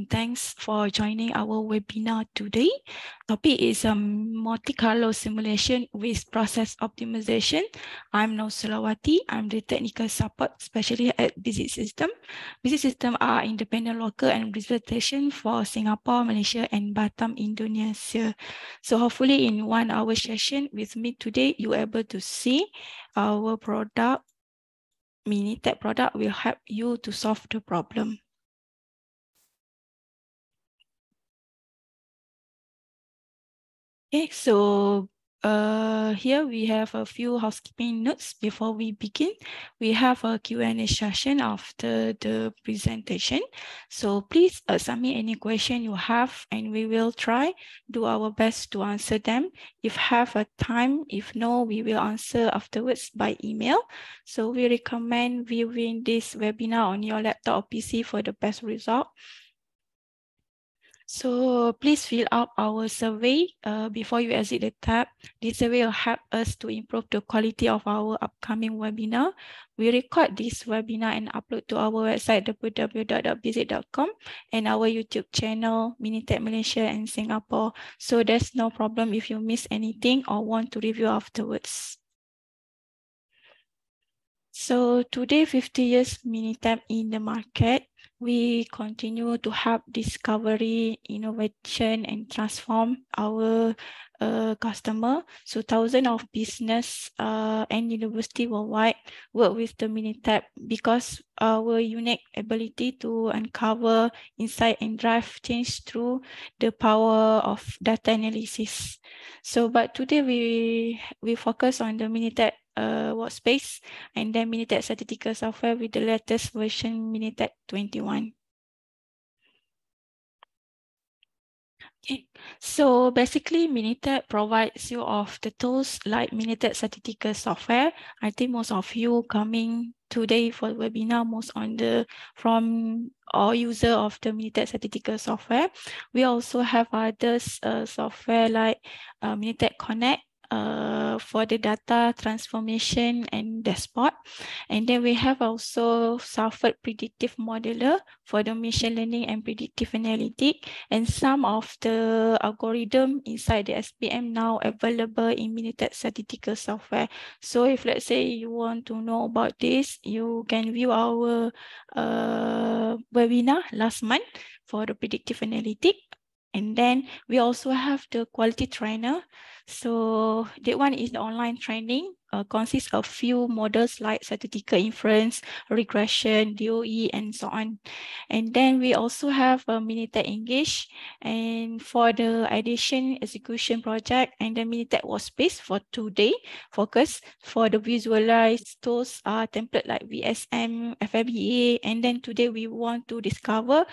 and thanks for joining our webinar today. Topic is Monte Carlo simulation with process optimization. I'm Sulawati. I'm the technical support specialist at Bizit Systems. Bizit Systems are independent local and representation for Singapore, Malaysia and Batam, Indonesia. So hopefully in 1 hour session with me today, you're able to see our product. Minitab product will help you to solve the problem. Okay, so here we have a few housekeeping notes before we begin. We have a Q&A session after the presentation. So please submit any question you have and we will try do our best to answer them. If have a time, if no, we will answer afterwards by email. So we recommend viewing this webinar on your laptop or PC for the best result. So please fill out our survey before you exit the tab. This survey will help us to improve the quality of our upcoming webinar. We record this webinar and upload to our website www.bizit.com and our YouTube channel Minitab Malaysia and Singapore. So there's no problem if you miss anything or want to review afterwards. So today, 50 years Minitab in the market. We continue to help discovery, innovation, and transform our customer. So thousands of business and university worldwide work with the Minitab because our unique ability to uncover insight and drive change through the power of data analysis. So, but today we focus on the Minitab Workspace and then Minitab Statistical Software with the latest version Minitab 21. Okay, so basically Minitab provides you of the tools like Minitab Statistical Software. I think most of you coming today for the webinar, most on the from or user of the Minitab Statistical Software. We also have others software like Minitab Connect for the data transformation and dashboard. And then we have also software predictive modeler for the machine learning and predictive analytics. And some of the algorithm inside the SPM now available in Minitab Statistical Software. So if let's say you want to know about this, you can view our webinar last month for the predictive analytics. And then we also have the quality trainer. So that one is the online training, consists of few models like statistical inference, regression, DOE, and so on. And then we also have a Minitab Engage, and for the addition execution project, and the Minitab Workspace for today focus for the visualized tools template like VSM, FFBA, and then today we want to discover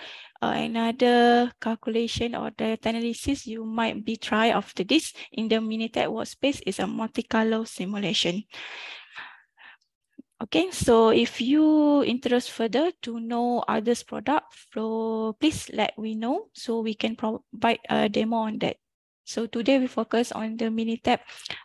another calculation or data analysis you might be try after this in the Minitab Workspace is a Monte Carlo simulation. Okay, so if you interest further to know others product, so please let we know so we can provide a demo on that. So today we focus on the Minitab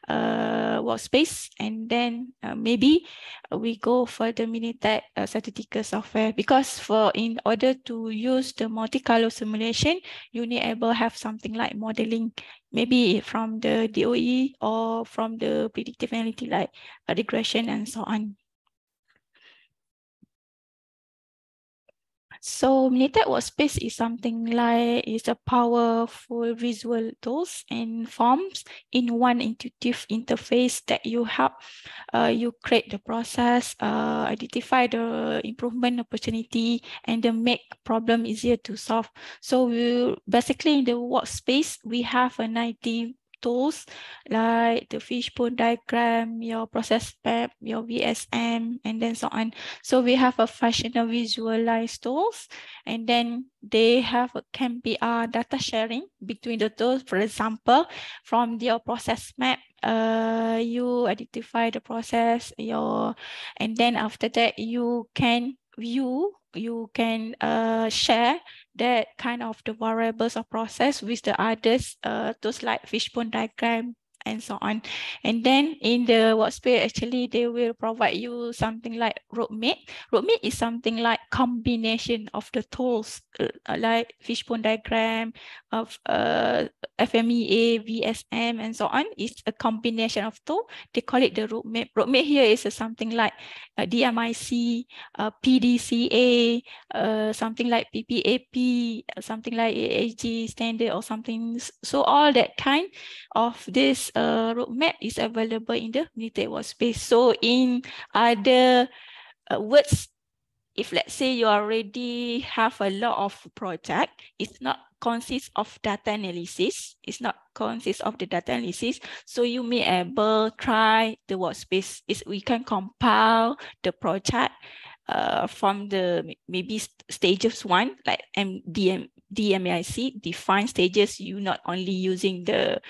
Workspace, and then maybe we go for the Minitab Statistical Software, because in order to use the Monte Carlo simulation, you need able have something like modeling, maybe from the DOE or from the predictive analytics like regression and so on. So Minitab Workspace is something like a powerful visual tools and forms in one intuitive interface that you help you create the process, identify the improvement opportunity, and then make problem easier to solve. So basically in the workspace we have a 90 tools like the fishbone diagram, your process map, your VSM, and then so on. So we have a functional visualized tools, and then they have can be data sharing between the tools. For example, from your process map, you identify the process, and then after that you can view, you can share that kind of the variables of process with the others, those like fishbone diagram and so on. And then in the workspace, actually, they will provide you something like roadmap. Roadmap is something like combination of the tools like fishbone diagram, of FMEA, VSM, and so on. It's a combination of tools. They call it the roadmap. Roadmap here is something like DMIC, PDCA, something like PPAP, something like AAG standard or something. So all that kind of this roadmap is available in the Minitab Workspace. So in other words, if let's say you already have a lot of project, it's not consist of data analysis. It's not consist of the data analysis. So you may able try the workspace. We can compile the project from the maybe stages 1, like DMIC, define stages. You not only using the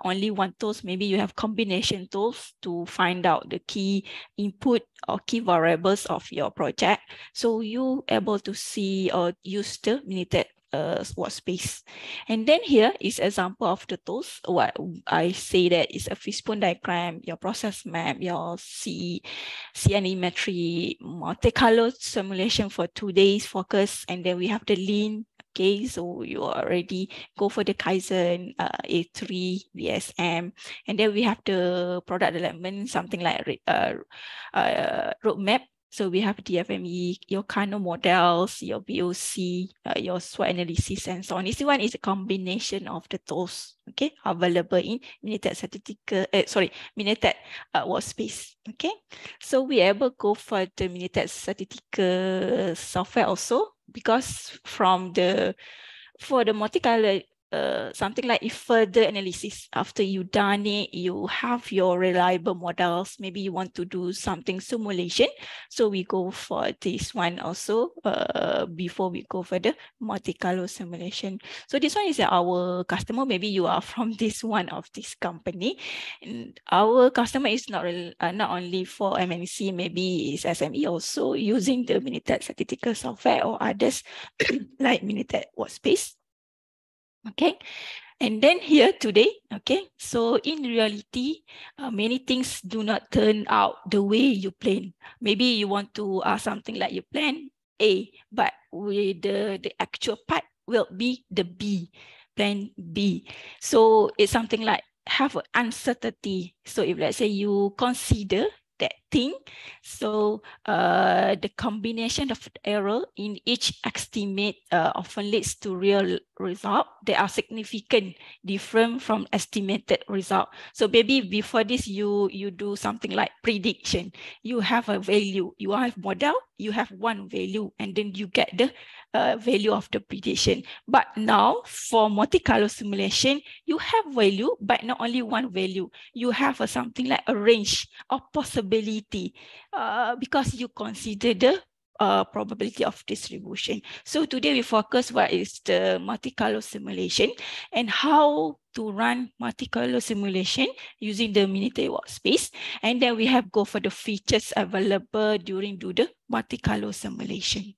only one tools, maybe you have combination tools to find out the key input or key variables of your project. So you able to see or use the Minitab workspace. And then here is example of the tools. What I say that is a fishbone diagram, your process map, your CNE metric, Monte Carlo simulation for 2 days focus, and then we have the lean. Okay, so you already go for the Kaizen, A3, VSM, and then we have the product development, something like roadmap. So we have DFME, your Kano models, your VOC, your SWOT analysis, and so on. This one is a combination of the tools, okay, available in Minitab Minitab Workspace, okay. So we able go for the Minitab Statistical Software also, because for the Multicolor, something like further analysis. After you done it, you have your reliable models. Maybe you want to do something simulation. So we go for this one also before we go for the Multicolor Simulation. So this one is our customer. Maybe you are from this one of this company. And our customer is not only for MNC, maybe it's SME also using the Minitab Statistical Software or others like Minitab Workspace. Okay, and then here today, okay, so in reality, many things do not turn out the way you plan. Maybe you want to something like you plan A, but with the actual part will be the B, plan B. So it's something like have an uncertainty. So if let's say you consider that thing, so the combination of error in each estimate often leads to real result. They are significant different from estimated result. So maybe before this you do something like prediction. You have a value, you have model, you have one value, and then you get the value of the prediction. But now for multicolor simulation, you have value, but not only one value. You have something like a range of possibility because you consider the probability of distribution. So today we focus what is the multicolor simulation and how to run multicolor simulation using the Minitab Workspace. And then we have go for the features available during the multicolor simulation.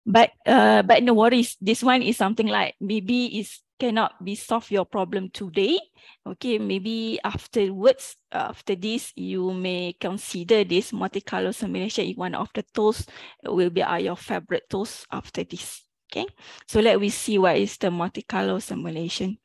But no worries, this one is something like maybe is cannot be solve your problem today. Okay, maybe afterwards, after this, you may consider this multicolor simulation in one of the tools will be your favorite tools after this. Okay, so let we see what is the multicolor simulation.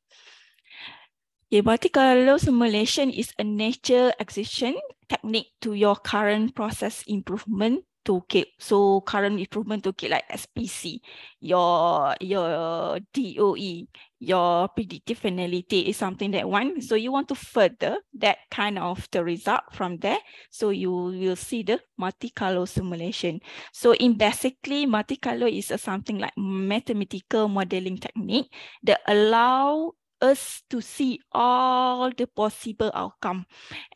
Okay, multicolor simulation is a natural excision technique to your current process improvement toolkit. So current improvement toolkit like SPC, your DOE, your predictive analytics is something that one. So you want to further that kind of the result from there. So you will see the multicolor simulation. So in basically multicolor is something like mathematical modeling technique that allow us to see all the possible outcome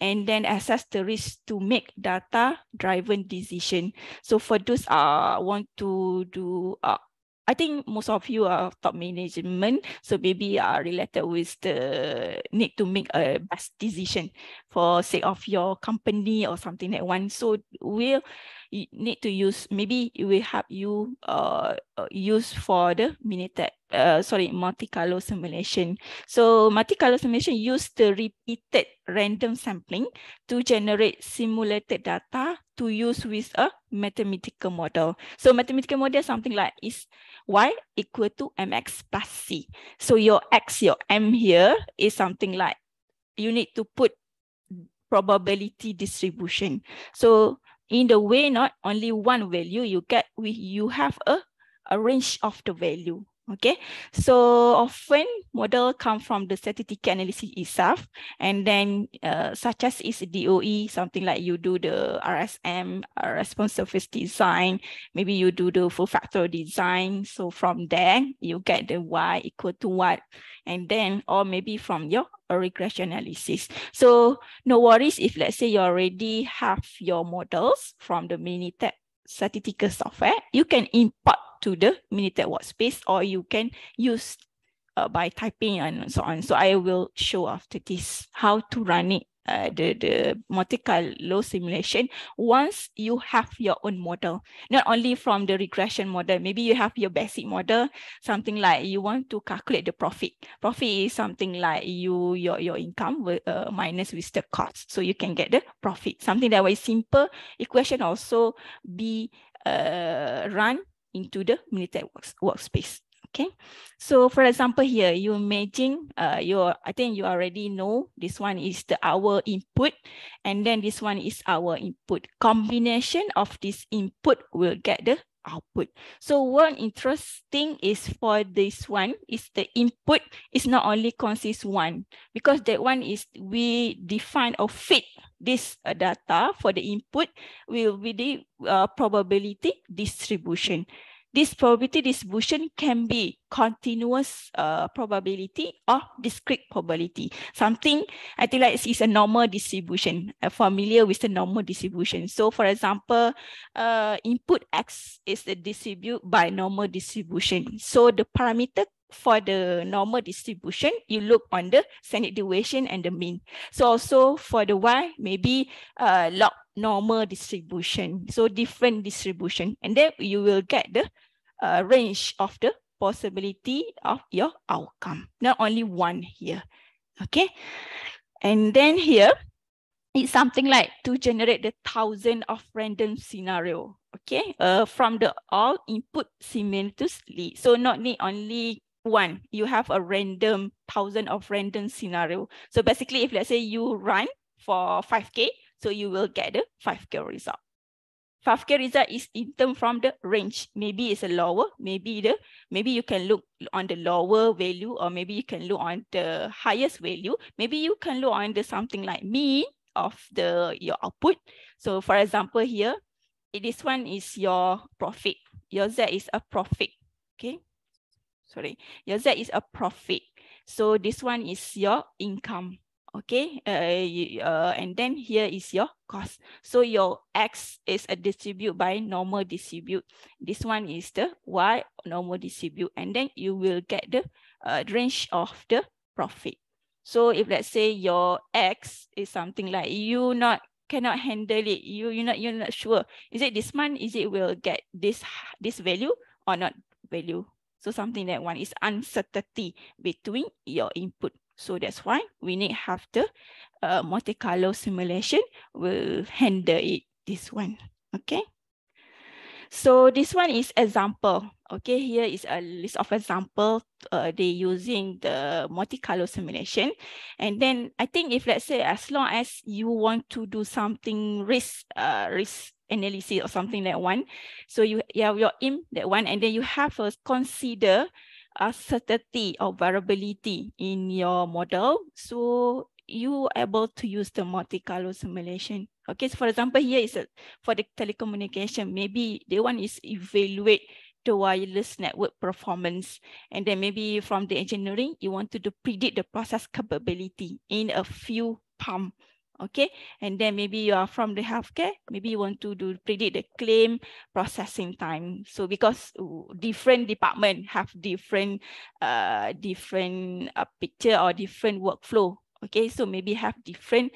and then assess the risk to make data-driven decision. So for those want to do, I think most of you are top management, so maybe are related with the need to make a best decision for sake of your company or something like one. So you need to use, maybe it will help you use for the Monte Carlo simulation. So Monte Carlo simulation use the repeated random sampling to generate simulated data to use with a mathematical model. So mathematical model something like is y equal to mx plus c. So your x, your m here is something like you need to put probability distribution. So in the way, not only one value you get, you have a range of the value. Okay, so often model come from the statistical analysis itself, and then such as is DOE, something like you do the RSM, response surface design, maybe you do the full factor design. So from there you get the y equal to what, and then or maybe from your regression analysis. So no worries if let's say you already have your models from the Minitab Statistical Software, you can import to the Minitab Workspace, or you can use by typing and so on. So I will show after this how to run it, the Monte Carlo simulation once you have your own model, not only from the regression model. Maybe you have your basic model, something like you want to calculate the profit. Profit is something like your income will, minus with the cost, so you can get the profit. Something that way simple equation also be run into the Minitab Workspace. Okay, so for example here, you imagine I think you already know this one is our input, and then this one is our input. Combination of this input will get the output. So one interesting is for this one is the input is not only consists one, because that one is we define or fit this data for the input will be the probability distribution. This probability distribution can be continuous probability or discrete probability. Something I think like is a normal distribution, familiar with the normal distribution. So for example, input X is the distribute by normal distribution. So the parameter for the normal distribution, you look on the standard deviation and the mean. So also for the Y, maybe log normal distribution, so different distribution, and then you will get the range of the possibility of your outcome, not only one here. Okay, and then here it's something like to generate the 1,000 of random scenario. Okay, from the all input simultaneously, so not need only one, you have a random 1,000 of random scenario. So basically, if let's say you run for 5K, so you will get the 5K result. 5K result is in terms from the range. Maybe it's a lower, maybe you can look on the lower value, or maybe you can look on the highest value. Maybe you can look on the something like mean of your output. So for example here, this one is your profit. Your Z is a profit. Okay. Sorry, your Z is a profit. So this one is your income. Okay, and then here is your cost. So your X is a distribute by normal distribute. This one is the Y normal distribute, and then you will get the range of the profit. So if let's say your X is something like you cannot handle it, you're not sure, is it this month, is it will get this value or not value? So something that one is uncertainty between your input. So that's why we need have the Monte Carlo simulation will handle it, this one. Okay. So this one is example. Okay, here is a list of example. They using the Monte Carlo simulation. And then I think if let's say as long as you want to do something risk analysis or something like one, so you have your in that one, and then you have to consider uncertainty or variability in your model. So you are able to use the Monte Carlo simulation. Okay, so for example, here is for the telecommunication, maybe the one is evaluate the wireless network performance. And then maybe from the engineering, you want to predict the process capability in a few pump. Okay, and then maybe you are from the healthcare, maybe you want to predict the claim processing time. So because different department have different picture or different workflow. Okay, so maybe have different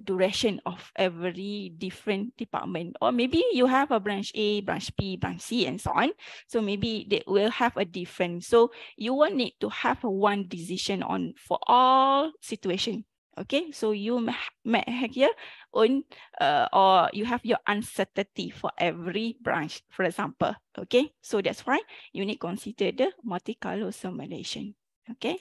duration of every different department, or maybe you have a branch A, branch B, branch C, and so on. So maybe they will have a different. So you will need to have a one decision on for all situation. Okay, so you may have your own or you have your uncertainty for every branch, for example. Okay, so that's why you need to consider the multicolor simulation. Okay.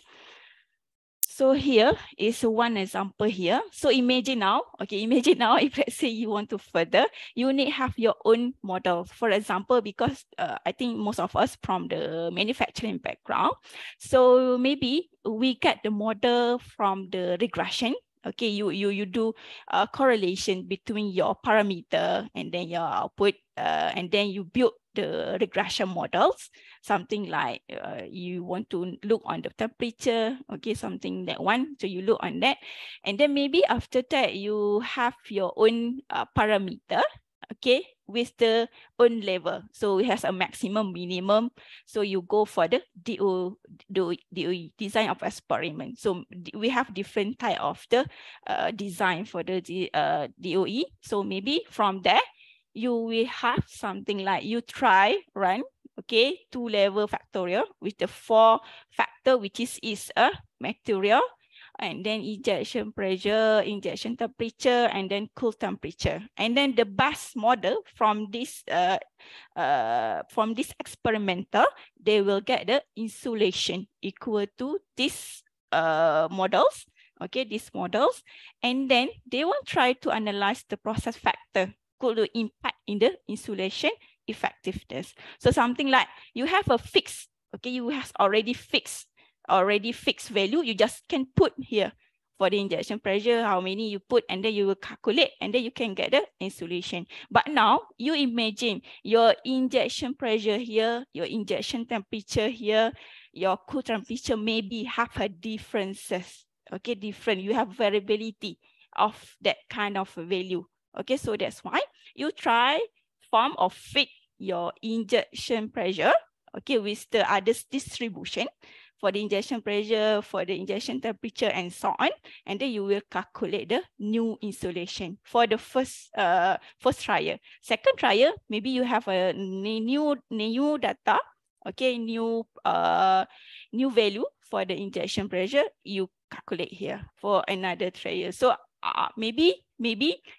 So here is one example here. So imagine now, okay, imagine now if let's say you want to further, you need have your own model. For example, because I think most of us from the manufacturing background, so maybe we get the model from the regression. Okay, you do a correlation between your parameter and then your output, and then you build the regression models, something like you want to look on the temperature, okay, something that one. So you look on that, and then maybe after that you have your own parameter, okay, with the own level. So it has a maximum, minimum. So you go for the DO design of experiment. So we have different type of the design for the DOE. So maybe from there, you will have something like you try run, okay, 2-level factorial with the 4 factor, which is a material, and then injection pressure, injection temperature, and then cool temperature. And then the bus model from this experimental, they will get the insulation equal to this models, okay, these models, and then they will try to analyze the process factor could impact in the insulation effectiveness. So something like you have a fixed, okay, you have already fixed value, you just can put here for the injection pressure, how many you put, and then you will calculate, and then you can get the insulation. But now you imagine your injection pressure here, your injection temperature here, your cool temperature maybe have a differences, okay, different, you have variability of that kind of value. Okay, so that's why you try form or fit your injection pressure, okay, with the other distribution for the injection pressure, for the injection temperature, and so on. And then you will calculate the new insulation for the first trial. Second trial, maybe you have a new data, okay, new value for the injection pressure, you calculate here for another trial. So maybe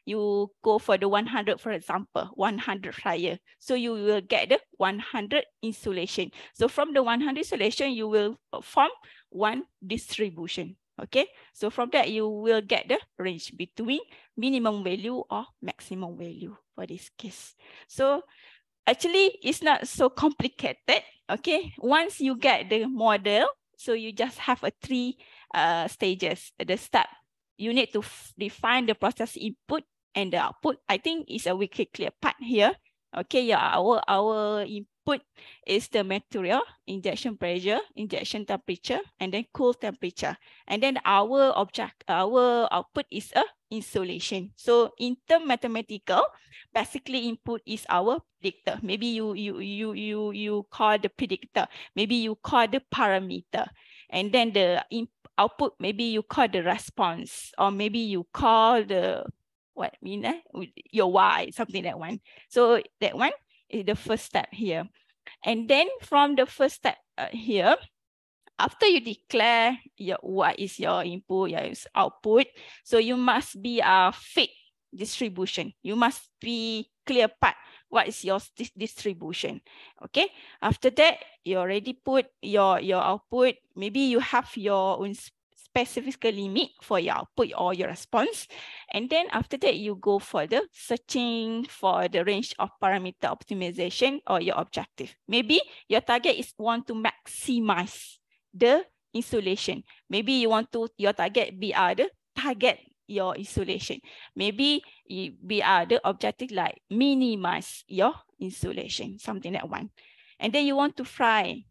you go for the 100, for example, 100 trial. So you will get the 100 insulation. So from the 100 insulation, you will form one distribution. Okay, so from that, you will get the range between minimum value or maximum value for this case. So actually, it's not so complicated. Okay, once you get the model, so you just have a 3 stages at the start. You need to define the process input and the output. I think it's a wicked clear part here. Okay, yeah, our input is the material, injection pressure, injection temperature, and then cool temperature. And then our output is a insulation. So in term mathematical, basically input is our predictor. Maybe you call the predictor. Maybe you call the parameter. And then the output, maybe you call the response, or maybe you call the your Y, something like one. So that one is the first step here. And then from the first step here, after you declare what is your input, your output, so you must be a fit distribution. You must be clear part what is your distribution. Okay. After that, you already put your output. Maybe you have your own specific limit for your output or your response. And then after that, you go for the searching for the range of parameter optimization or your objective. Maybe your target is want to maximize the insulation. Maybe you want to, your target be the target your insulation. Maybe be the objective like minimize your insulation, something like one. And then you want to try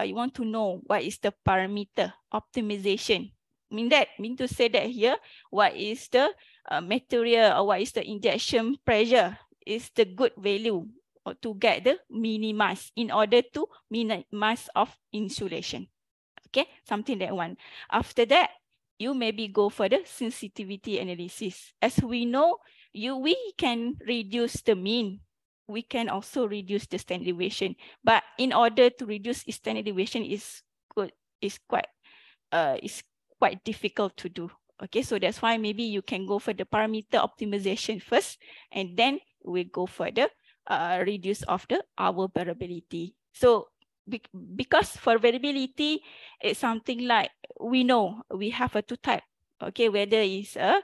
you want to know what is the parameter optimization. Mean to say that here, what is the material or what is the injection pressure is the good value or to get the minimize in order to minimize of insulation. Okay, something that one. After that, you maybe go for the sensitivity analysis. As we know, we can reduce the mean. We can also reduce the standard deviation. But in order to reduce standard deviation is quite difficult to do. Okay, so that's why maybe you can go for the parameter optimization first, and then we go for the reduce of the our variability. So because for variability, it's something like we know we have a two type. Okay, whether it's a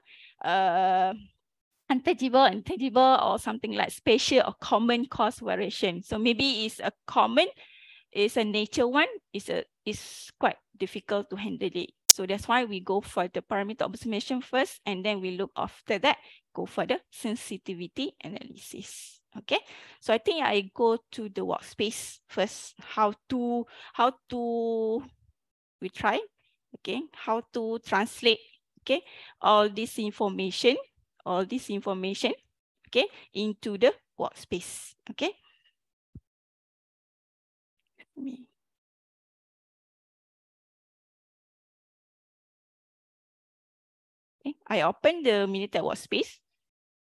intangible, or something like spatial or common cause variation. So maybe it's a common, it's a nature one, is quite difficult to handle it. So that's why we go for the parameter optimization first, and then we look after that, go for the sensitivity analysis. Okay, so I think I go to the workspace first. How to we try. Okay, how to translate. Okay, all this information, okay, into the workspace. Okay. Okay, I open the Minitab Workspace.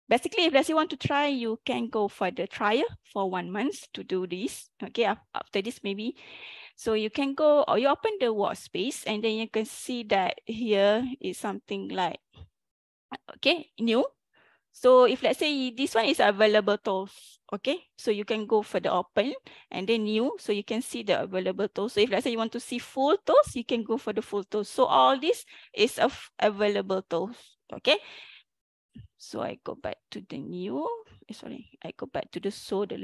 Basically, if let's say you want to try, you can go for the trial for 1 month to do this. Okay, after this maybe. So you can go, or you open the workspace, and then you can see that here is something like, okay, new. So if let's say this one is available tools, okay, so you can go for the open and then new, so you can see the available tools. So if let's say you want to see full tools, you can go for the full tools. So all this is of available tools, okay. So I go back to the new, I go back to the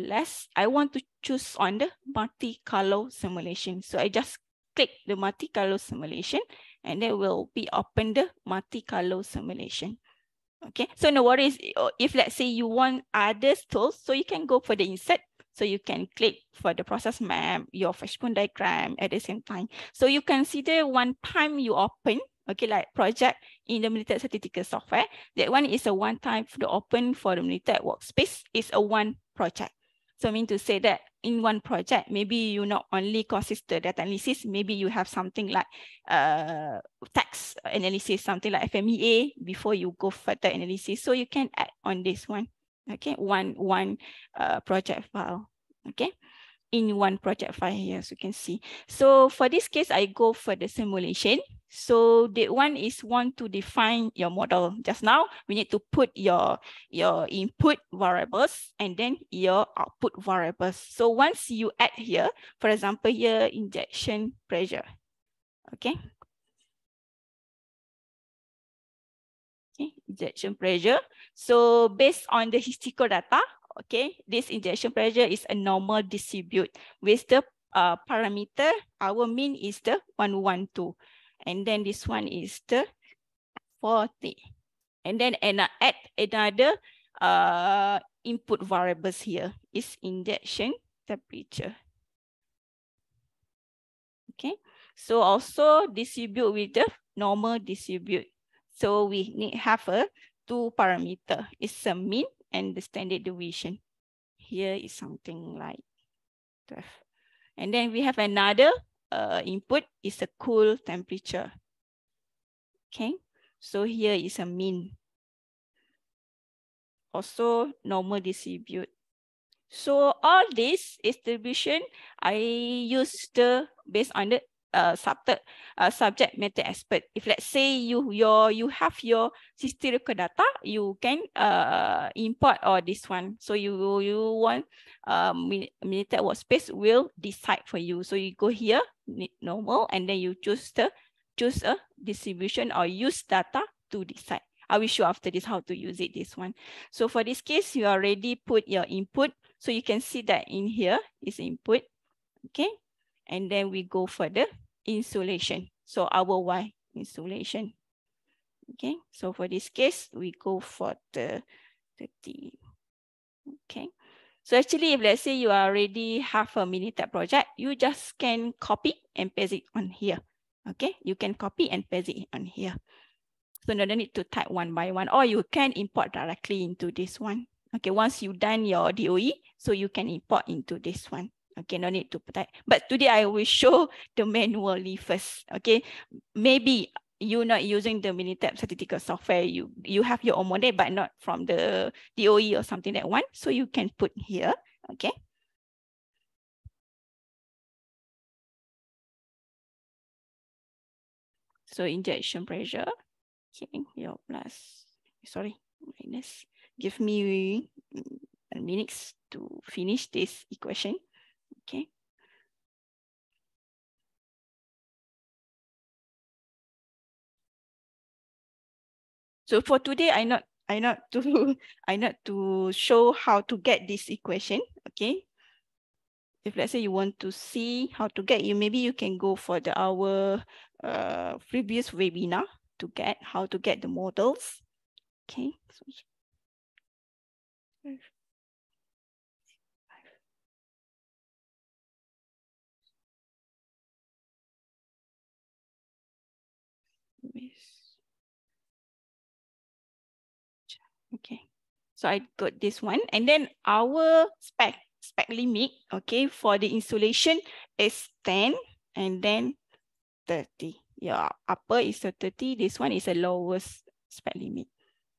last, I want to choose on the Multicolor Simulation. So I just click the Multicolor Simulation, and then will be open the Multicolor Simulation. Okay, so no worries if let's say you want other tools, so you can go for the insert. So you can click for the process map, your fishbone diagram at the same time. So you consider one time you open, okay, like project in the Minitab Statistical Software, that one is a one time for the open for the Minitab Workspace, is a one project. So I mean to say that in one project, maybe you not only consist the data analysis, maybe you have something like text analysis, something like FMEA before you go further analysis. So you can add on this one, okay, one project file, okay, in one project file here, as you can see. So for this case, I go for the simulation. So the one is want to define your model. Just now, we need to put your input variables and then your output variables. So once you add here, for example, here injection pressure, okay. Okay, injection pressure. So based on the historical data, okay, this injection pressure is a normal distribute with the parameter, our mean is the 112. And then this one is the 40. And then add another input variables here is injection temperature. Okay, so also distribute with the normal distribute. So we need have a two parameter. It's a mean and the standard deviation. Here is something like 12. And then we have another input is a cool temperature. Okay, so here is a mean. Also normal distribute. So all this distribution, I use the based on the subject matter expert. If let's say you have your historical data, you can import all this one. So you want Minitab Workspace will decide for you. So you go here, normal, and then you choose a distribution or use data to decide. I will show after this how to use it, this one. So for this case, you already put your input. So you can see that in here is input, okay? And then we go for the insulation. So our Y insulation, okay? So for this case, we go for the 30, okay? So actually, if let's say you already have a Minitab project, you just can copy and paste it on here, okay? You can copy and paste it on here. So no need to type one by one, or you can import directly into this one. Okay, once you done your DOE, so you can import into this one. Okay, no need to type. But today I will show the manually first. Okay, maybe you're not using the Minitab Statistical Software. You have your own model, but not from the DOE or something that one. So you can put here. Okay. So injection pressure. Okay, your plus. Sorry, minus. Give me a minute to finish this equation. Okay. So for today, I not to I not to show how to get this equation. Okay. If let's say you want to see how to get, maybe you can go for our previous webinar to get how to get the models. Okay. So, okay. So I got this one, and then our spec limit, okay, for the insulation is 10 and then 30. Your upper is a 30. This one is the lowest spec limit.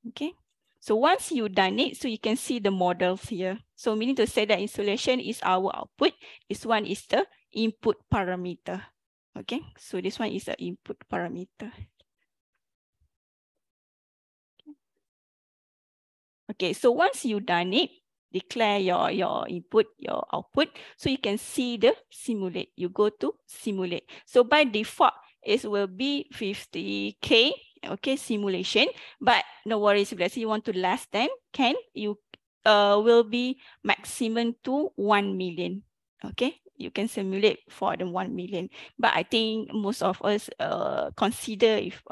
Okay. So once you done it, so you can see the models here. So meaning to say that insulation is our output. This one is the input parameter. Okay. So this one is the input parameter. Okay. So once you done it, declare your input, your output. So you can see the simulate. You go to simulate. So by default, it will be 50K. Okay, simulation. But no worries, if let's say you want to less than, you will be maximum to 1 million. Okay, you can simulate for the 1 million. But I think most of us consider if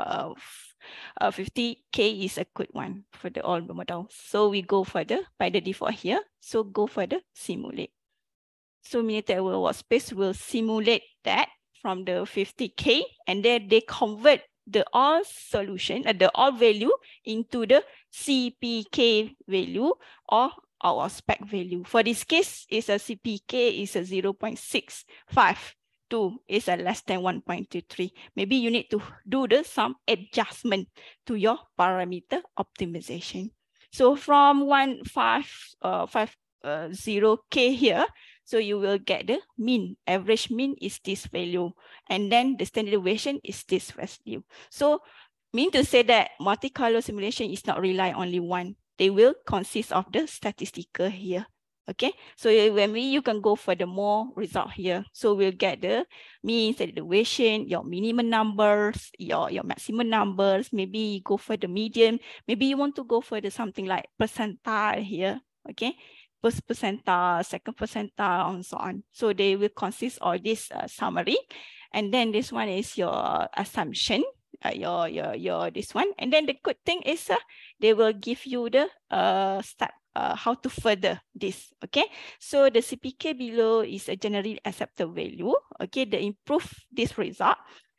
50K is a good one for the all the models. So we go for the, by the default here, so go for the simulate. So Minitab Workspace will simulate that from the 50K, and then they convert the all solution, the all value into the CPK value or our spec value. For this case, is a CPK is a 0.652, is a less than 1.23. Maybe you need to do some adjustment to your parameter optimization. So from 1.550K here, so you will get the mean. Average mean is this value. And then the standard deviation is this value. So mean to say that multicolor simulation is not rely only one. They will consist of the statistical here. Okay, so when you can go for the more result here. So we'll get the mean, standard deviation, your minimum numbers, your maximum numbers. Maybe you go for the median. Maybe you want to go for the something like percentile here. Okay, first percentile, second percentile, and so on. So they will consist of this summary. And then this one is your assumption. Your this one, and then the good thing is they will give you the start how to further this. Okay, so the CPK below is a generally accepted value. Okay, to improve this result,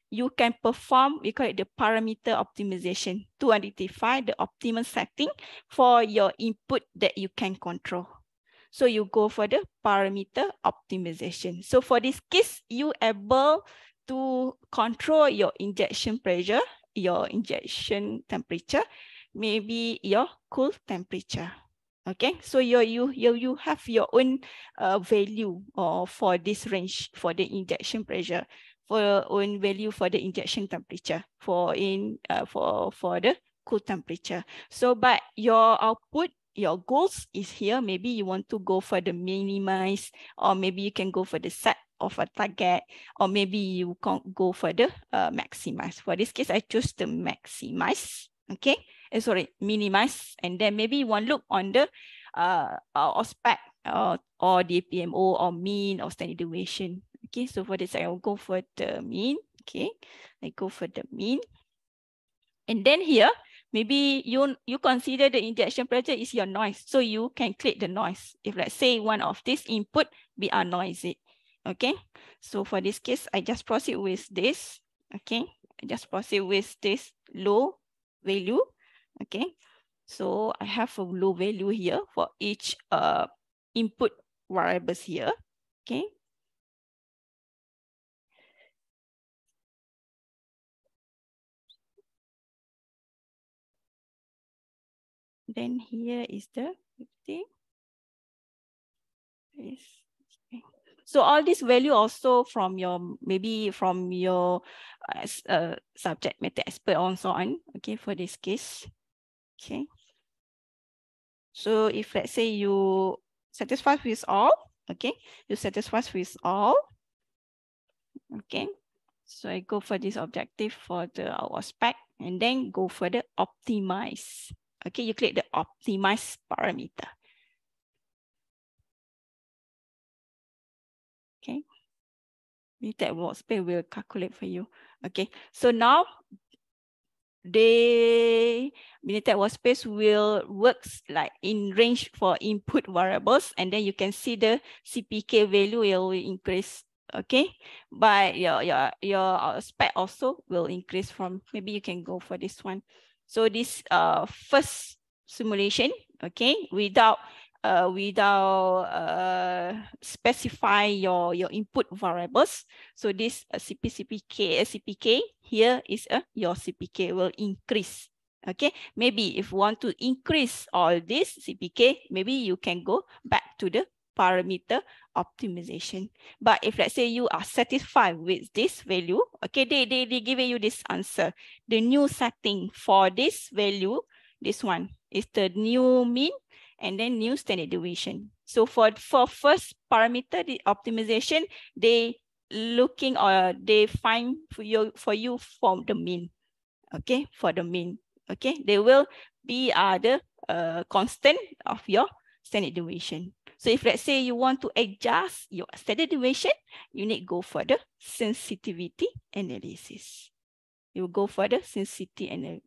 you can perform, we call it the parameter optimization, to identify the optimal setting for your input that you can control. So you go for the parameter optimization. So for this case, you able to control your injection pressure, your injection temperature, maybe your cool temperature. Okay, so you have your own value for this range for the injection pressure, for your own value for the injection temperature, for the cool temperature. So but your output, your goals is here. Maybe you want to go for the minimize, or maybe you can go for the set of a target, or maybe you can go for the maximize. For this case, I choose the maximize. Okay, sorry, minimize, and then maybe you want to look on the or spec or the PMO or mean or standard deviation. Okay, so for this, I will go for the mean. Okay, I go for the mean, and then here maybe you consider the injection pressure is your noise, so you can click the noise. If let's say one of this input be noisy. Okay, so for this case, I just proceed with this. Okay, I just proceed with this low value. Okay, so I have a low value here for each input variables here. Okay. Then here is the 50. Okay. So all this value also from your, maybe from your subject matter expert and so on. Okay, for this case. Okay. So if let's say you satisfied with all, okay, you satisfied with all. Okay. So I go for this objective for the our spec and then go for the optimize. Okay, you click the optimize parameter. Okay. Minitab Workspace will calculate for you. Okay. So now Minitab Workspace will works like in range for input variables, and then you can see the CPK value will increase. Okay, but your spec also will increase from, maybe you can go for this one. So this first simulation, okay, without specify your input variables. So this CPK here is your CPK will increase. Okay, maybe if you want to increase all this CPK, maybe you can go back to the parameter optimization. But if let's say you are satisfied with this value, okay, they give you this answer. The new setting for this value, this one is the new mean and then new standard deviation. So for first parameter, the optimization, they looking or they find for you from the mean. Okay, for the mean. Okay, they will be the constant of your standard deviation. So if let's say you want to adjust your standard deviation, you need to go for the sensitivity analysis. You go for the sensitivity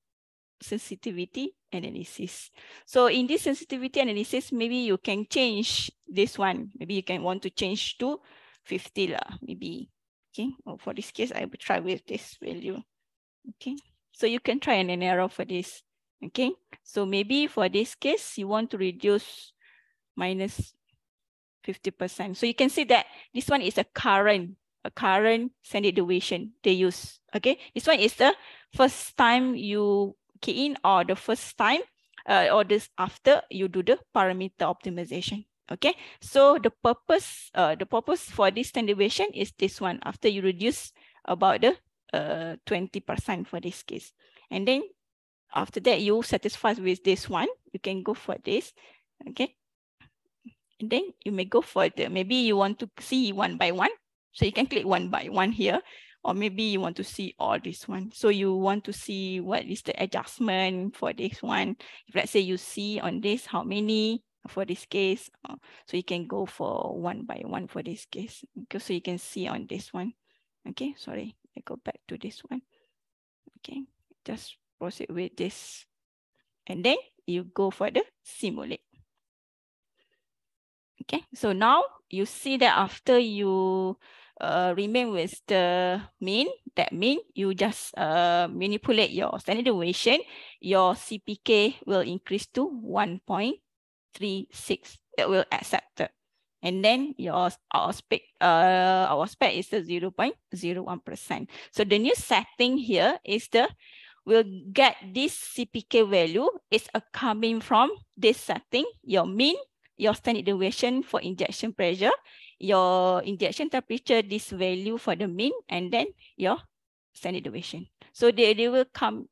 analysis. So in this sensitivity analysis, maybe you can change this one. Maybe you can want to change to 50 lah, maybe. Okay, or for this case, I will try with this value. Okay, so you can try an error for this. Okay, so maybe for this case, you want to reduce minus 50%. So you can see that this one is a current standard deviation they use. Okay, this one is the first time you key in, or the first time or this after you do the parameter optimization. Okay, so the purpose for this standard deviation is this one, after you reduce about the 20% for this case. And then after that, you satisfied with this one, you can go for this. Okay, and then you may go further. Maybe you want to see one by one. So you can click one by one here. Or maybe you want to see all this one. So you want to see what is the adjustment for this one. If let's say you see on this, how many for this case. So you can go for one by one for this case. Okay, so you can see on this one. Okay, sorry, I go back to this one. Okay, just proceed with this. And then you go for the simulate. Okay, so now you see that after you remain with the mean, that mean you just manipulate your standard deviation, your CPK will increase to 1.36. That will accept it. And then our spec is the 0.01%. So the new setting here is we'll get this CPK value is coming from this setting, your mean, your standard deviation for injection pressure, your injection temperature, this value for the mean, and then your standard deviation. So they will come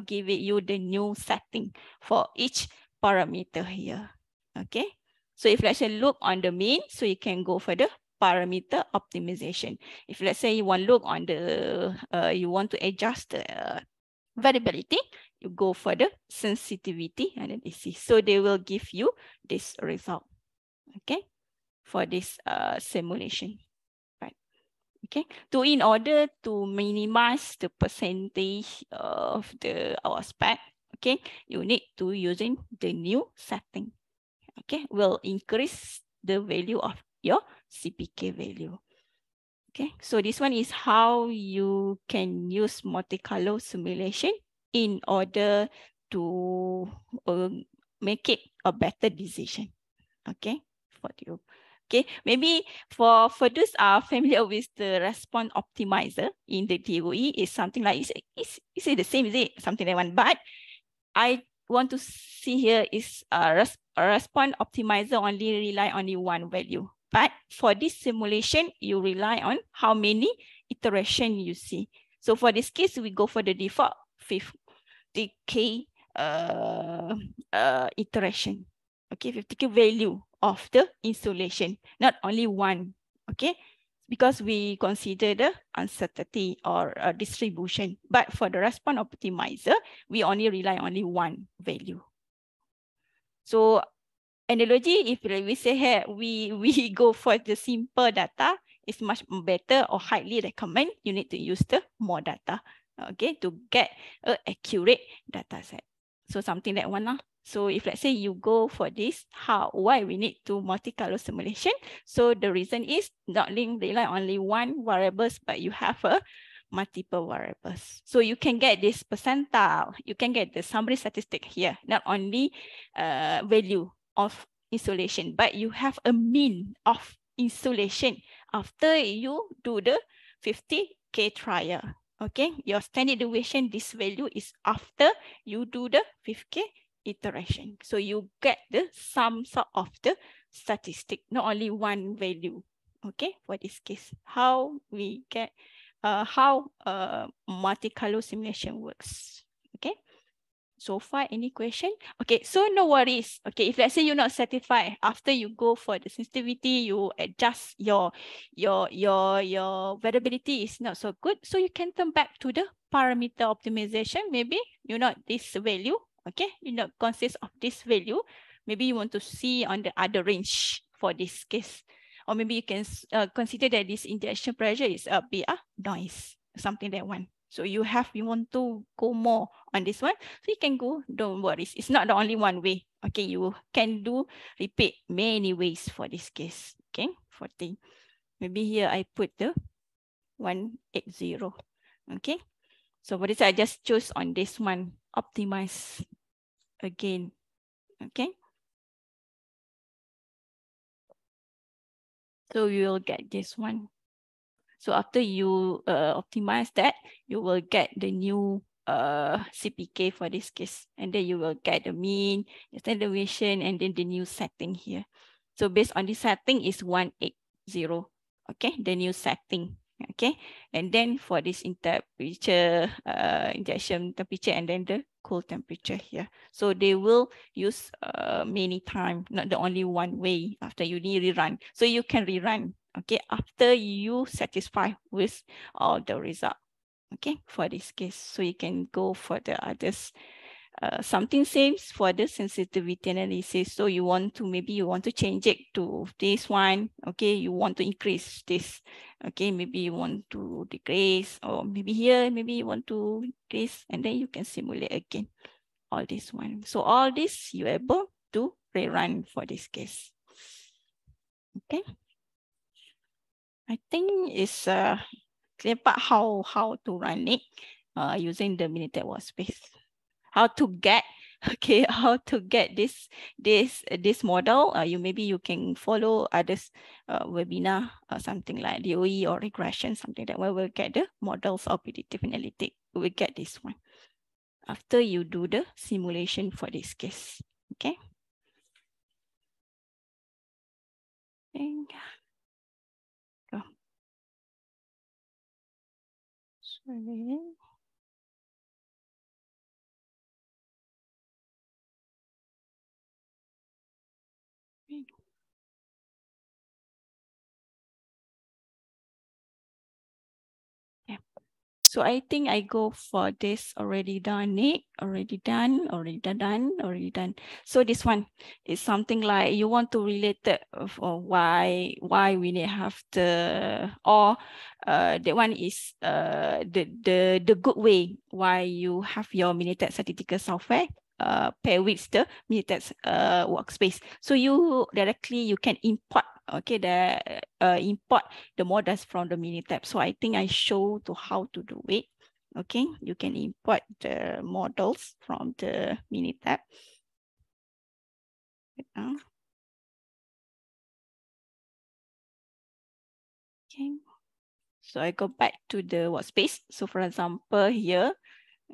give you the new setting for each parameter here. Okay. So if let's say look on the mean, so you can go for the parameter optimization. If let's say you want to look on the, you want to adjust the variability, you go for the sensitivity analysis. So they will give you this result, okay, for this simulation, right? Okay, in order to minimize the percentage of our spec, okay, you need to using the new setting. Okay, will increase the value of your CPK value. Okay, so this one is how you can use Multicolor Simulation in order to make it a better decision. Okay, for you. Okay, maybe for those are familiar with the response optimizer in the DOE is something like, is it the same, is it something like one? But I want to see here is a response optimizer only rely only one value. But for this simulation, you rely on how many iteration you see. So for this case, we go for the default 50K iteration. Okay, 50K value of the installation, not only one. Okay, because we consider the uncertainty or distribution. But for the response optimizer, we only rely only one value. So analogy, if we say here, we go for the simple data, it's much better or highly recommend you need to use the more data, okay, to get an accurate data set. So something like one. So if let's say you go for this, why we need to multicolor simulation? So the reason is not rely only one variables, but you have a multiple variables. So you can get this percentile, you can get the summary statistic here, not only value of installation, but you have a mean of installation after you do the 50K trial. Okay, your standard deviation, this value is after you do the 50K iteration. So you get the sum of the statistic, not only one value. Okay, for this case, how we get how multicolor simulation works. Okay. So far, any question? Okay, so no worries. Okay, if let's say you're not satisfied after you go for the sensitivity, you adjust your variability is not so good. So you can turn back to the parameter optimization. Maybe you not this value. Okay, you not consist of this value. Maybe you want to see on the other range for this case, or maybe you can consider that this injection pressure is a bit noise, something that one. So you want to go more on this one. So you can go, don't worry. It's not the only one way. Okay, you can do repeat many ways for this case. Okay, 14. Maybe here I put the 180. Okay, so for this I just choose on this one, optimize again. Okay. So you will get this one. So after you optimize that, you will get the new CPK for this case. And then you will get the mean, the standard deviation, and then the new setting here. So based on this setting is 180. Okay, the new setting. Okay, and then for this temperature, injection temperature, and then the cool temperature here. So they will use many times, not the only one way after you need rerun. So you can rerun, okay, after you satisfy with all the result, okay, for this case. So you can go for the others. Something same for the sensitivity analysis. So you want to, maybe you want to change it to this one. Okay, you want to increase this. Okay, maybe you want to decrease, or maybe here, maybe you want to increase, and then you can simulate again all this one. So all this you're able to rerun for this case. Okay. I think it's clear part how to run it using the Minitab Workspace. How to get how to get this model. Maybe you can follow others webinar or something like DOE or regression, something that where we'll get the models of predictive analytics. We get this one after you do the simulation for this case. Okay. And go. Sorry. Yeah. So I think I go for this already done. So this one is something like you want to relate it for why we need have the, or that one is the good way why you have your Minitab Statistical Software pair with the Minitab Workspace. So you directly can import, okay, import the models from the Minitab. So I think I show to how to do it. Okay, you can import the models from the Minitab. So I go back to the workspace. So for example here,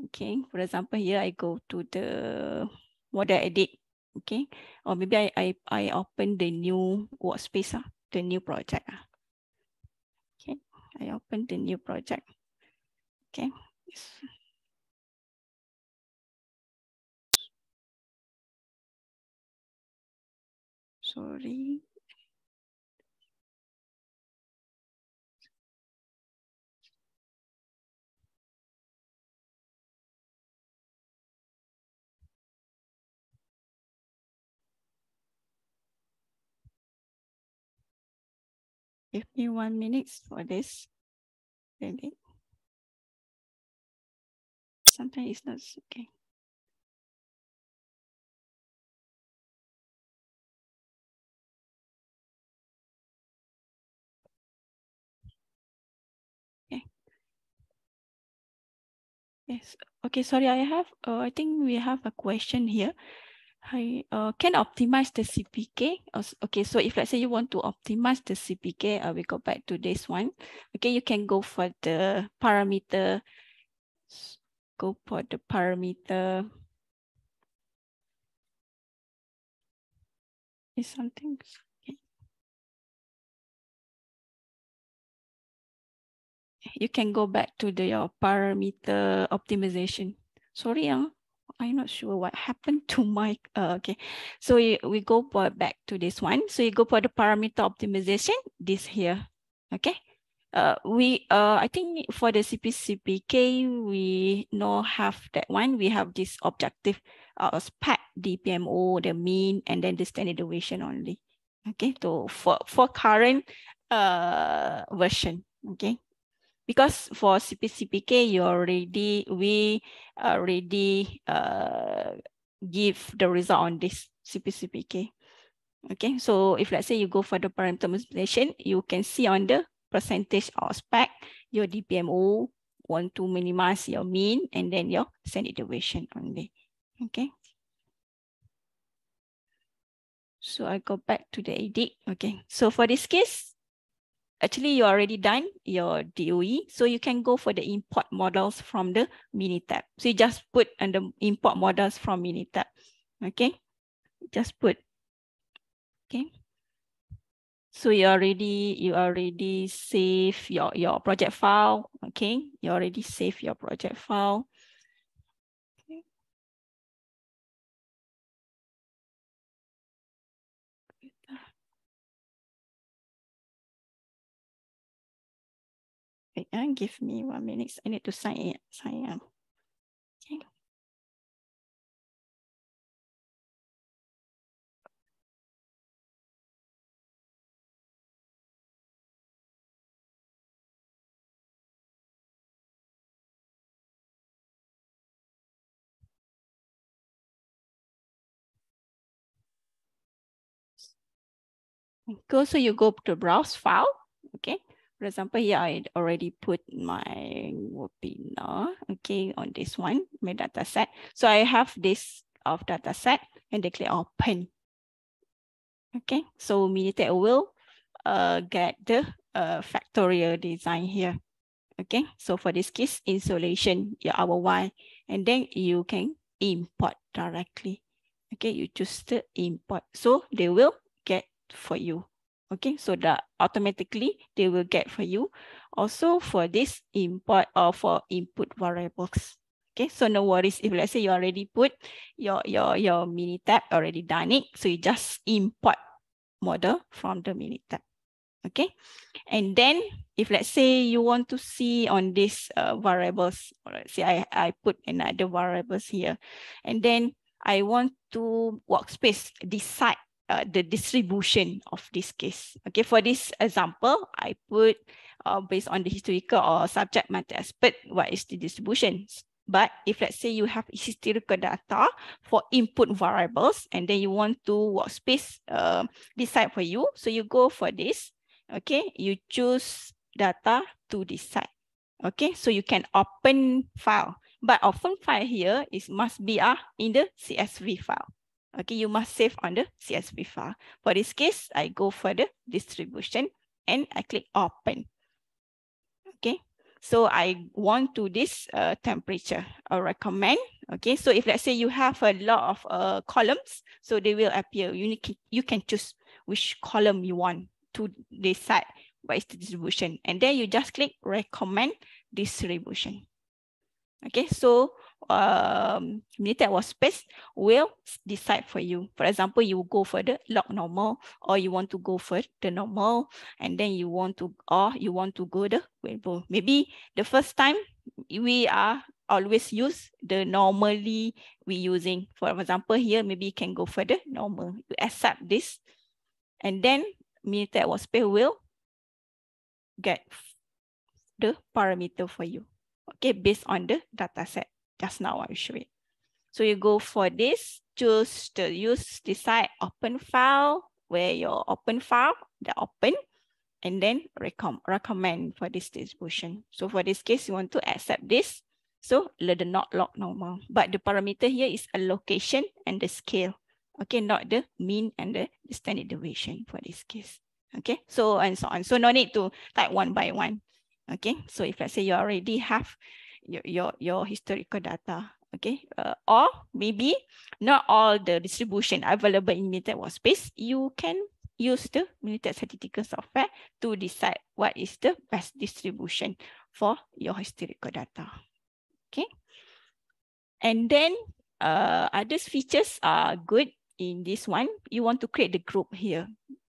okay, for example here I go to the model edit, okay, or maybe I open the new workspace, the new project. Okay, I open the new project. Okay. Sorry. Give me 1 minute for this. Maybe. Sometimes it's not okay. Okay. Yes. Okay. Sorry, I think we have a question here. Hi. Can optimize the CPK? Okay. So if let's say you want to optimize the CPK, we go back to this one. Okay. You can go for the parameter. Go for the parameter. Is something. Okay. You can go back to your parameter optimization. Sorry, I'm not sure what happened to my, okay. So we go back to this one. So you go for the parameter optimization, this here, okay. I think for the CPK, we no have that one. We have this objective spec, DPMO, the mean, and then the standard deviation only. Okay, so for current version, okay. Because for CPK, we already give the result on this CPK. Okay, so if let's say you go for the parameter optimization, you can see on the percentage or spec, your DPMO want to minimize your mean and then your standard deviation only. Okay. So I go back to the edit. Okay, so for this case, actually you already done your DOE, so you can go for the import models from the Minitab. So you just put under import models from Minitab. Okay, just put. Okay. So you already save your project file. Okay, you already save your project file. Okay. Wait, give me 1 minute. I need to sign in. Okay. So you go to browse file. Okay. For example, here I already put my webinar, okay, on this one, my data set. So I have this of data set and they click open. Okay, so Minitab will get the factorial design here. Okay, so for this case, installation, our Y, and then you can import directly. Okay, you choose the import. So they will get for you. Okay, so that automatically they will get for you. Also for this import or for input variables. Okay, so no worries if let's say you already put your Minitab already done it. So you just import model from the Minitab. Okay, and then if let's say you want to see on these variables, or let's say I put another variables here, and then I want to workspace decide the distribution of this case. Okay, for this example, I put based on the historical or subject matter expert, what is the distribution? But if let's say you have historical data for input variables, and then you want to workspace decide for you, so you go for this. Okay, you choose data to decide. Okay, so you can open file, but open file here is must be in the CSV file. Okay, you must save on the CSV file. For this case, I go for the distribution and I click open. So I want to this temperature or recommend. Okay, so if let's say you have a lot of columns, so they will appear. You can choose which column you want to decide what is the distribution, and then you just click recommend distribution. Okay, so Minitab Workspace will decide for you. For example, you go for the log normal, or you want to go for the normal, and then you want to go the variable. Maybe the first time we are always use the normally we using. For example, here maybe you can go for the normal. You accept this, and then Minitab Workspace will get the parameter for you. Okay, based on the data set. Just now I show it. So you go for this, choose the decide open file, where your open file, the open, and then recommend for this distribution. So for this case, you want to accept this. So the not log normal, but the parameter here is allocation and the scale. Okay, not the mean and the standard deviation for this case. Okay, so and so on. So no need to type one by one. Okay, so if let's say you already have your historical data, okay, or maybe not all the distribution available in Minitab Workspace, you can use the Minitab Statistical Software to decide what is the best distribution for your historical data. Okay, and then other features are good in this one. You want to create the group here.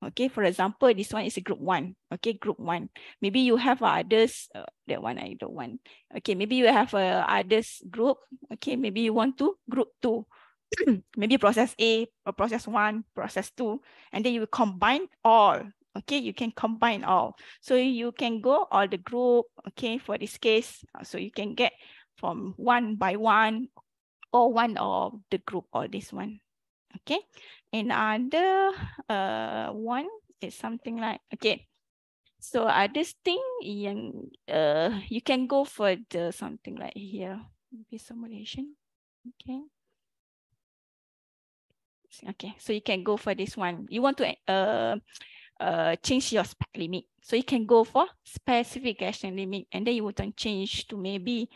Okay, for example, this one is a group 1. Okay, group 1. Maybe you have others, that one I don't want. Okay, maybe you have others group. Okay, maybe you want to group 2. Maybe process A or process 1, process 2, and then you combine all. Okay, you can combine all. So you can go all the group, okay, for this case. So you can get from 1 by 1 or one of the group or this one. Okay, and other one is something like, okay, so this thing yang you can go for the something like here, maybe simulation. Okay, so you can go for this one. You want to change your spec limit, so you can go for specification limit, and then you want to change to maybe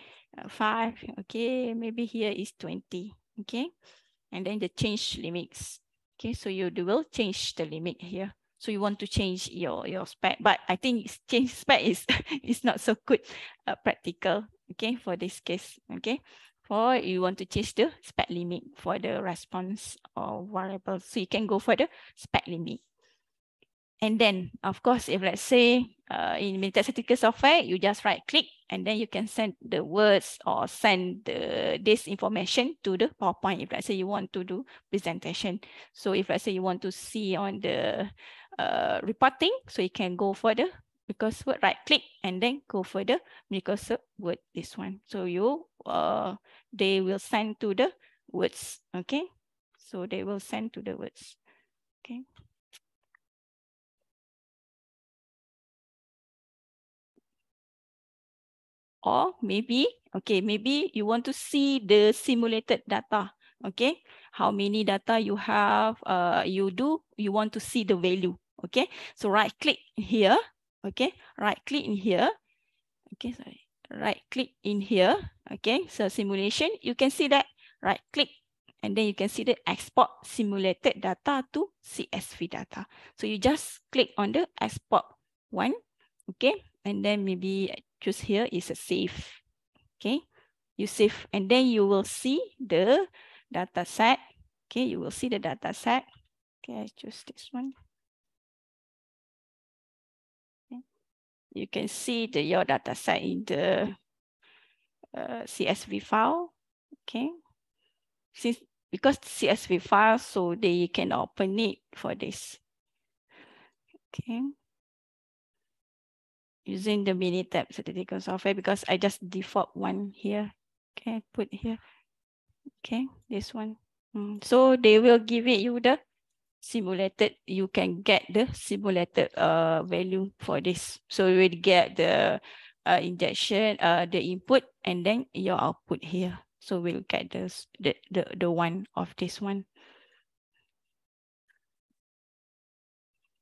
5. Okay, maybe here is 20. Okay, and then the change limits. Okay, so you will change the limit here. So you want to change your spec, but I think change spec is is not so good practical. Okay, for this case. Okay, for you want to change the spec limit for the response or variable, so you can go for the spec limit. And then, of course, if let's say in Minitab Statistical Software, you just right click and then you can send the words or send this information to the PowerPoint. If let's say you want to do presentation. So if let's say you want to see on the reporting, so you can go for the Microsoft Word, right click and then go for the Microsoft Word, this one. So you they will send to the words. Okay, so they will send to the words. Okay. Or maybe, okay, maybe you want to see the simulated data. Okay, how many data you have, you want to see the value. Okay, so right click here. Okay, right click in here. Okay, sorry, right click in here. Okay, so simulation, you can see that right click and then you can see the export simulated data to CSV data. So you just click on the export one. Okay, and then maybe choose here is a save. Okay, you save and then you will see the data set. Okay, you will see the data set. Okay, I choose this one. Okay. You can see your data set in the CSV file. Okay, because CSV file, so they can open it for this. Okay, using the Minitab Statistical Software, because I just default one here. Okay, put here. Okay, this one. So they will give it you the simulated. You can get the simulated value for this. So you will get the injection, the input, and then your output here. So we'll get this the one of this one.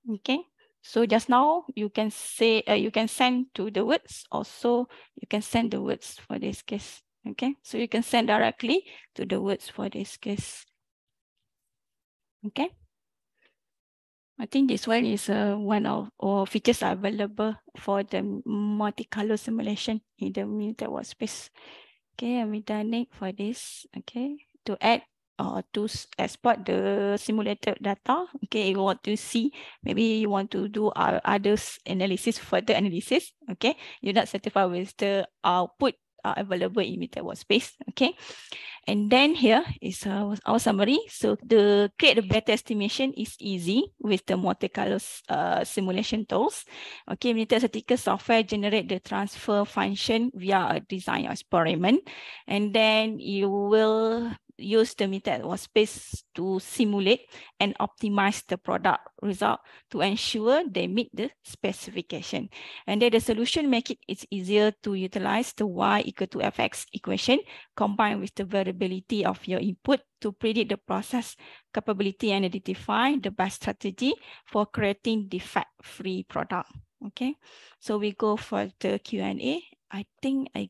Okay, So just now you can say you can send to the words. Also, you can send the words for this case. Okay, so you can send directly to the words for this case. Okay. I think this one is one of or features are available for the multicolor simulation in the Minitab Workspace. Okay, I'm done it for this. Okay, to add or to export the simulated data. Okay, you want to see, maybe you want to do others analysis, further analysis. Okay, you're not satisfied with the output available in Minitab Workspace. Okay. And then here is our summary. So the create a better estimation is easy with the Monte Carlo simulation tools. Okay, Minitab Statistical Software generate the transfer function via a design experiment. And then you will use the Minitab Workspace to simulate and optimize the product result to ensure they meet the specification. And then the solution make it easier to utilize the y equal to fx equation combined with the variability of your input to predict the process capability and identify the best strategy for creating defect-free product. Okay, so we go for the Q&A. I think I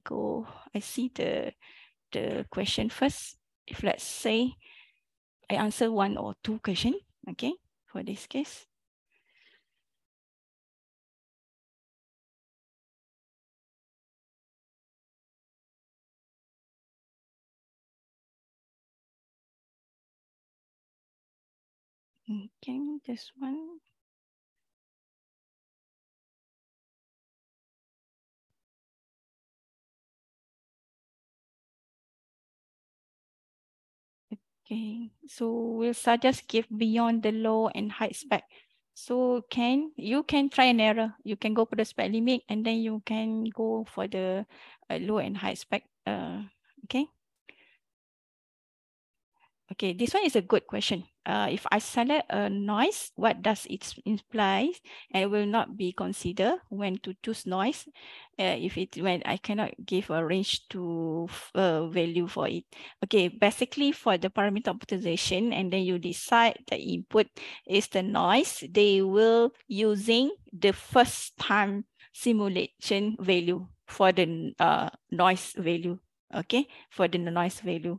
see the question first. If let's say I answer one or two questions, okay, for this case. Okay, this one. Okay, so we'll suggest give beyond the low and high spec. So you can try and error. You can go for the spec limit and then you can go for the low and high spec. Okay. Okay, this one is a good question. If I select a noise, what does it imply? And it will not be considered when to choose noise. When I cannot give a range to value for it. Okay, basically for the parameter optimization, and then you decide the input is the noise. They will using the first time simulation value for the noise value. Okay, for the noise value.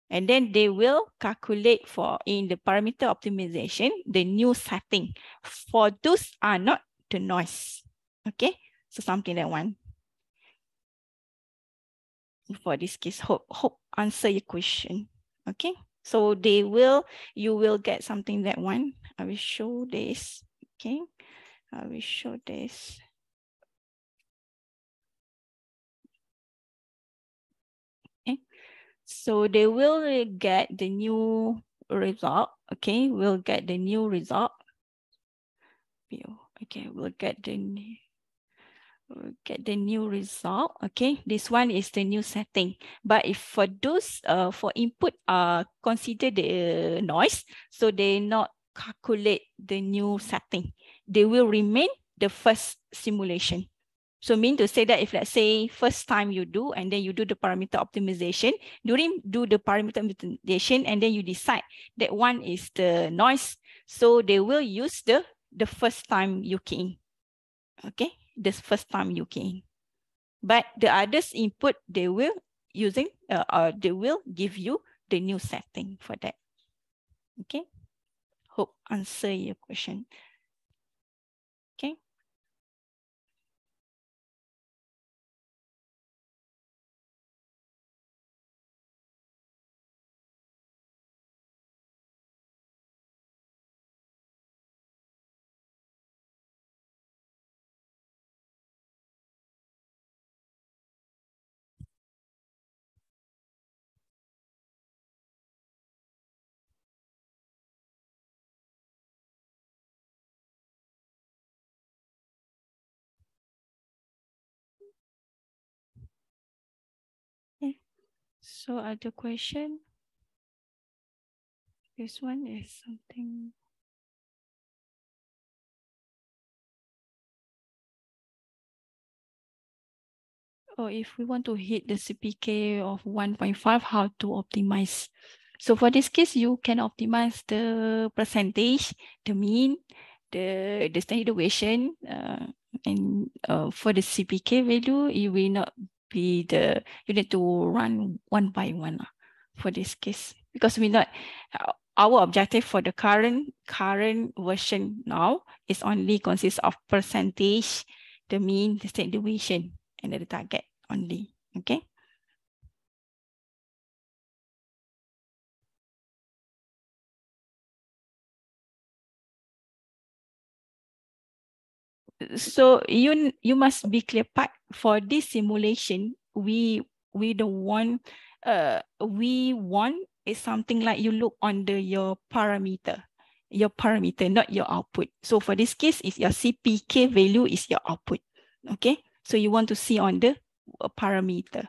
And then they will calculate for in the parameter optimization, the new setting. For those are not the noise. Okay, so something like one. For this case, hope answer your question. Okay, so you will get something that one. I will show this. Okay, I will show this. Okay, so they will get the new result. Okay, we'll get the new result. Okay, we'll get the new result. Okay, this one is the new setting. But if for those for input consider the noise, so they not calculate the new setting. They will remain the first simulation. So mean to say that if let's say first time you do and then you do the parameter optimization, do the parameter optimization and then you decide that one is the noise. So they will use the first time you key in. Okay, this first time you key in. But the others input they will using they will give you the new setting for that. Okay, hope answer your question. Okay. Okay. So other question. This one is something. Or if we want to hit the CPK of 1.5, how to optimize? So for this case, you can optimize the percentage, the mean, the standard deviation and for the CPK value, it will not be the, you need to run one by one for this case, because we not, our objective for the current version now is only consists of percentage, the mean, the standard deviation, and the target only. Okay. So you must be clear part for this simulation. We don't want we want is something like you look under your parameter, not your output. So for this case, is your CPK value is your output. Okay, so you want to see on the parameter,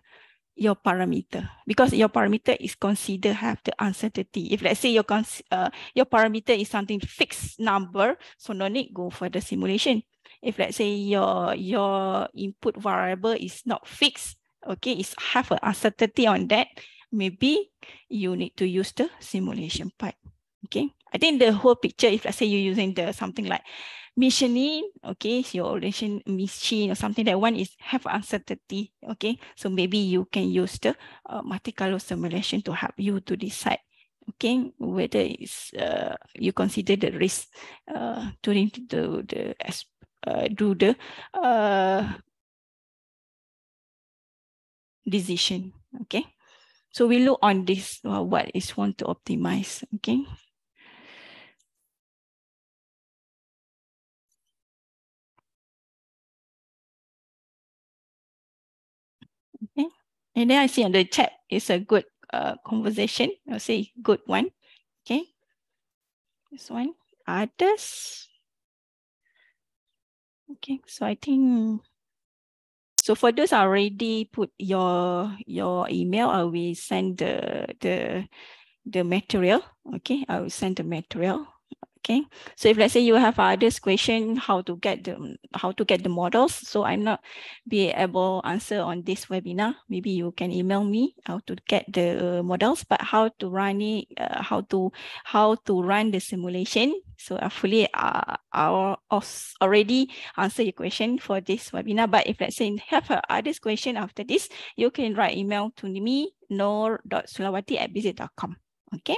your parameter, because your parameter is considered have the uncertainty. If let's say your parameter is something fixed number, so no need go for the simulation. If let's say your input variable is not fixed, okay, it's have an uncertainty on that, maybe you need to use the simulation part. Okay, I think the whole picture, if let's say you're using the something like machine, okay, your machine or something, that one is have uncertainty. Okay, so maybe you can use the Multicolor Simulation to help you to decide, okay, whether it's you consider the risk during do the decision. Okay, so we look on this what is want to optimize. Okay. Okay. And then I see on the chat, it's a good conversation. I'll say good one. Okay. This one. Others. Okay. So I think, so for those I already put your email, I will send the material. Okay. I will send the material. Okay, so if let's say you have others question how to get the models, so I'm not be able to answer on this webinar, maybe you can email me how to get the models, but how to run it, how to run the simulation. So hopefully I already answer your question for this webinar. But if let's say you have others question after this, you can write email to me, nor.sulawati@bizit.com. Okay.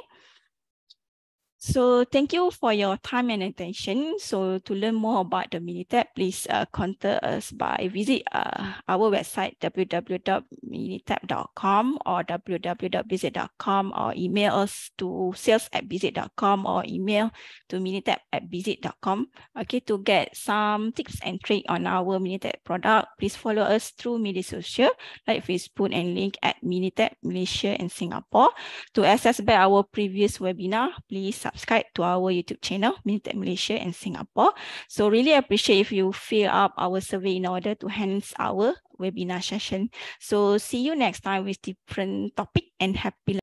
So thank you for your time and attention. So to learn more about the Minitab, please contact us by visit our website www.minitab.com or www.bizit.com, or email us to sales@bizit.com or email to minitab@bizit.com. Okay, to get some tips and tricks on our Minitab product, please follow us through media social like Facebook and link at Minitab Malaysia and Singapore. To access back our previous webinar, please subscribe to our YouTube channel, Minitab Malaysia and Singapore. So really appreciate if you fill up our survey in order to enhance our webinar session. So see you next time with different topic, and happy